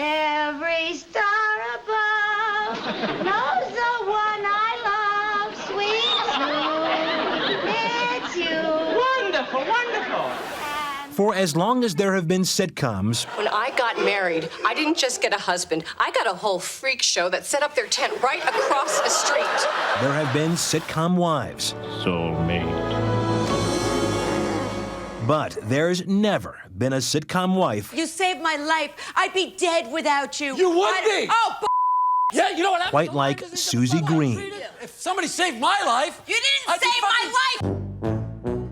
Every star above knows the one I love, sweet Sue. It's you. Wonderful, wonderful. For as long as there have been sitcoms, When I got married, I didn't just get a husband. I got a whole freak show that set up their tent right across the street. there have been sitcom wives. Soulmate. But there's never been a sitcom wife You saved my life. I'd be dead without you. You would be. Oh, Yeah, you know what? quite like Suzy Green. If somebody saved my life, you didn't I'd be save my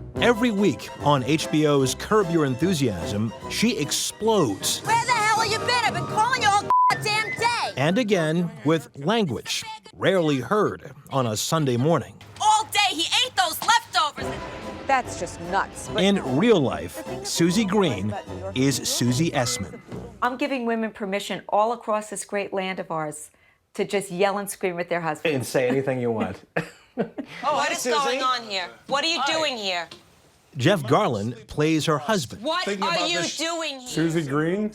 life. Every week on HBO's Curb Your Enthusiasm, she explodes. Where the hell have you been? I've been calling you all goddamn day. And again, with language rarely heard on a Sunday morning. All day he ate those leftovers. That's just nuts. But In real life, Suzy Green is Suzy Essman. I'm giving women permission all across this great land of ours to just yell and scream at their husbands. And say anything you want. what is going on here? What are you doing here? Jeff Garlin plays her husband. What are you doing here? Suzy Green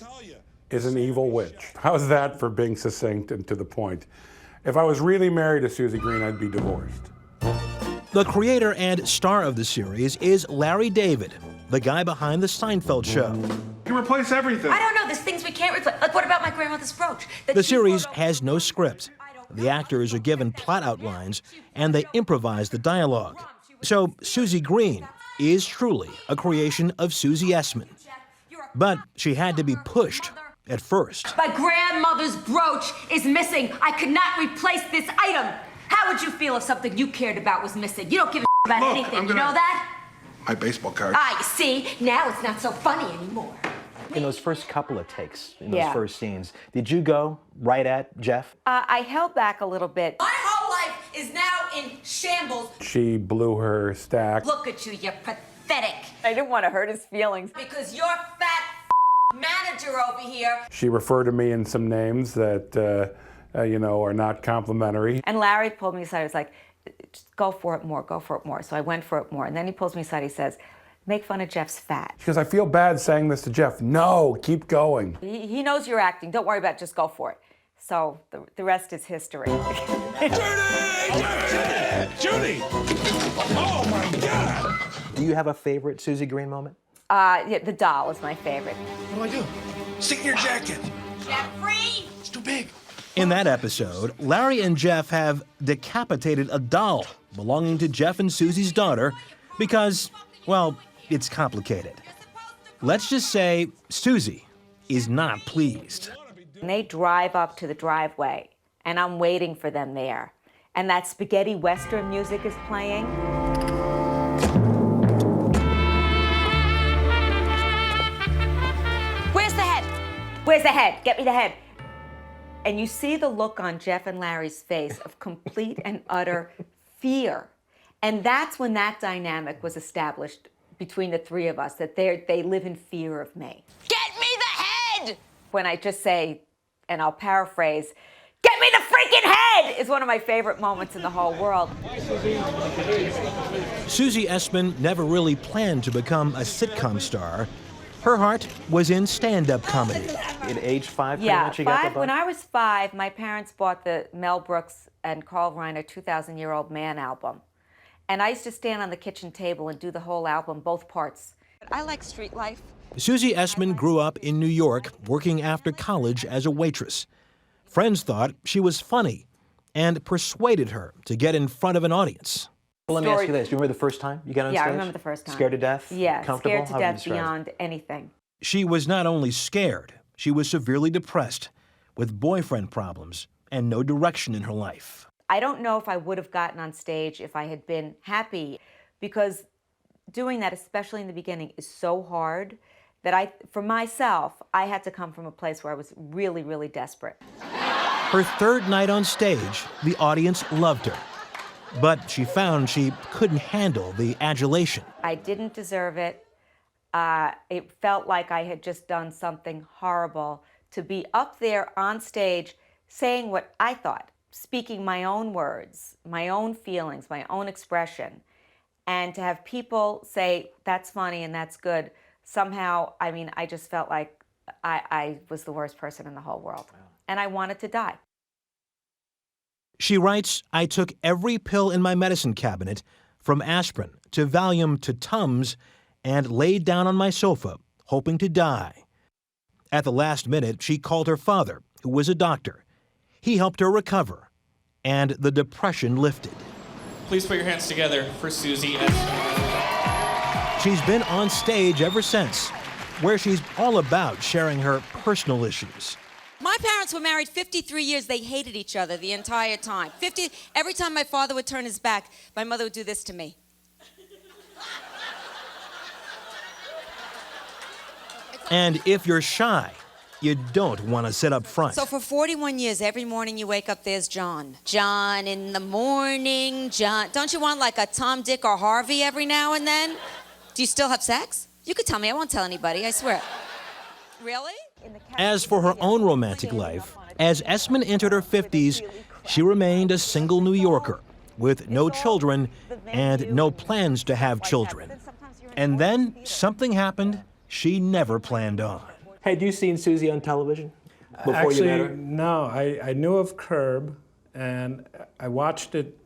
is an evil witch. How's that for being succinct and to the point? If I was really married to Suzy Green, I'd be divorced. The creator and star of the series is Larry David, the guy behind The Seinfeld Show. You can replace everything. I don't know. There's things we can't replace. Like, what about my grandmother's brooch? The series has no script. The actors are given plot outlines, and they improvise the dialogue. So Suzy Green is truly a creation of Suzy Essman. But she had to be pushed at first. My grandmother's brooch is missing. I could not replace this item. How would you feel if something you cared about was missing? You don't give a about anything. You know that? My baseball card. Ah, you see? Now it's not so funny anymore. In those first couple of takes, in those first scenes, did you go right at Jeff? I held back a little bit. My whole life is now in shambles. She blew her stack. Look at you, you're pathetic. I didn't want to hurt his feelings. Because your fat manager over here. She referred to me in some names that, are not complimentary. And Larry pulled me aside. He was like, just go for it more, go for it more. So I went for it more. And then he pulls me aside. He says, make fun of Jeff's fat. She goes, I feel bad saying this to Jeff. No, keep going. He knows you're acting. Don't worry about it. Just go for it. So the rest is history. Judy! Oh my God! Do you have a favorite Suzy Green moment? Yeah, the doll is my favorite. What do I do? Stick in your jacket. Jeffrey! It's too big. In that episode, Larry and Jeff have decapitated a doll belonging to Jeff and Suzy's daughter because, well, it's complicated. Let's just say Suzy is not pleased. And they drive up to the driveway, and I'm waiting for them there. And that spaghetti western music is playing. Where's the head? Where's the head? Get me the head. And you see the look on Jeff and Larry's face of complete and utter fear. And that's when that dynamic was established between the three of us, that they live in fear of me. Get me the head! When I just say, and I'll paraphrase, get me the freaking head, is one of my favorite moments in the whole world. Suzy Essman never really planned to become a sitcom star. Her heart was in stand-up comedy. At age 5, pretty Yeah, much you got the bug? when I was 5, my parents bought the Mel Brooks and Carl Reiner 2,000-Year-Old Man album. And I used to stand on the kitchen table and do the whole album, both parts. I like street life. Suzy Essman grew up in New York, working after college as a waitress. Friends thought she was funny and persuaded her to get in front of an audience. Well, let me ask you this. Do you remember the first time you got on stage? Yeah, I remember the first time. Scared to death? Yeah, Comfortable? scared to How would you death describe it? beyond anything. She was not only scared, she was severely depressed, with boyfriend problems and no direction in her life. I don't know if I would have gotten on stage if I had been happy, because doing that, especially in the beginning, is so hard that for myself, I had to come from a place where I was really, really desperate. Her third night on stage, the audience loved her. But she found she couldn't handle the adulation. I didn't deserve it. It felt like I had just done something horrible to be up there on stage saying what I thought, speaking my own words, my own feelings, my own expression, and to have people say, that's funny and that's good. Somehow, I mean, I just felt like I was the worst person in the whole world. And I wanted to die. She writes, I took every pill in my medicine cabinet, from aspirin to Valium to Tums, and laid down on my sofa, hoping to die. At the last minute, she called her father, who was a doctor. He helped her recover, and the depression lifted. Please put your hands together for Suzy Essman. She's been on stage ever since, where she's all about sharing her personal issues. My parents were married 53 years. They hated each other the entire time. Every time my father would turn his back, my mother would do this to me. And if you're shy, you don't want to sit up front. So for 41 years, every morning you wake up, there's John. John in the morning, John. Don't you want like a Tom, Dick, or Harvey every now and then? Do you still have sex? You could tell me. I won't tell anybody, I swear. Really? As for her own romantic life, as Essman entered her 50s, she remained a single New Yorker with no children and no plans to have children. And then something happened she never planned on. Had you seen Suzy on television before you met her? No. I knew of Curb, and I watched it,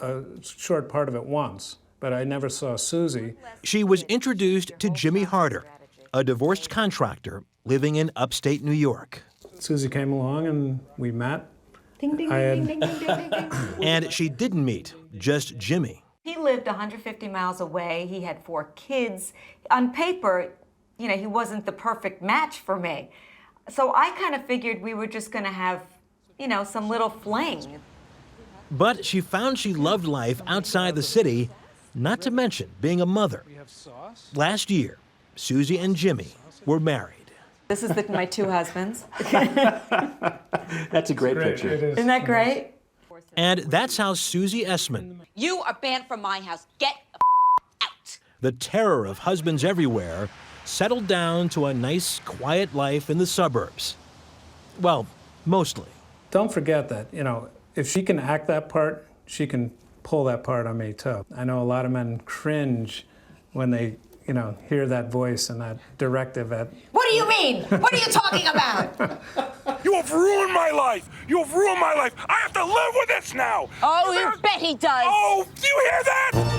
a short part of it once, but I never saw Suzy. She was introduced to Jimmy Harder, a divorced contractor living in upstate New York. Suzy came along and we met. Ding, ding, ding, ding, ding, ding, ding. And she didn't meet just Jimmy. He lived 150 miles away. He had 4 kids. On paper, you know, he wasn't the perfect match for me. So I kind of figured we were just going to have, you know, some little fling. But she found she loved life outside the city, not to mention being a mother. Last year, Suzy and Jimmy were married. This is my 2 husbands. That's a great picture. Isn't that great? And that's how Suzy Essman, You are banned from my house. Get out. the terror of husbands everywhere, settled down to a nice, quiet life in the suburbs. Well, mostly. Don't forget that, you know, if she can act that part, she can pull that part on me too. I know a lot of men cringe when they, you know, hear that voice and that directive at... What do you mean? What are you talking about? You have ruined my life. You have ruined my life. I have to live with this now. Oh, you bet he does. Oh, do you hear that?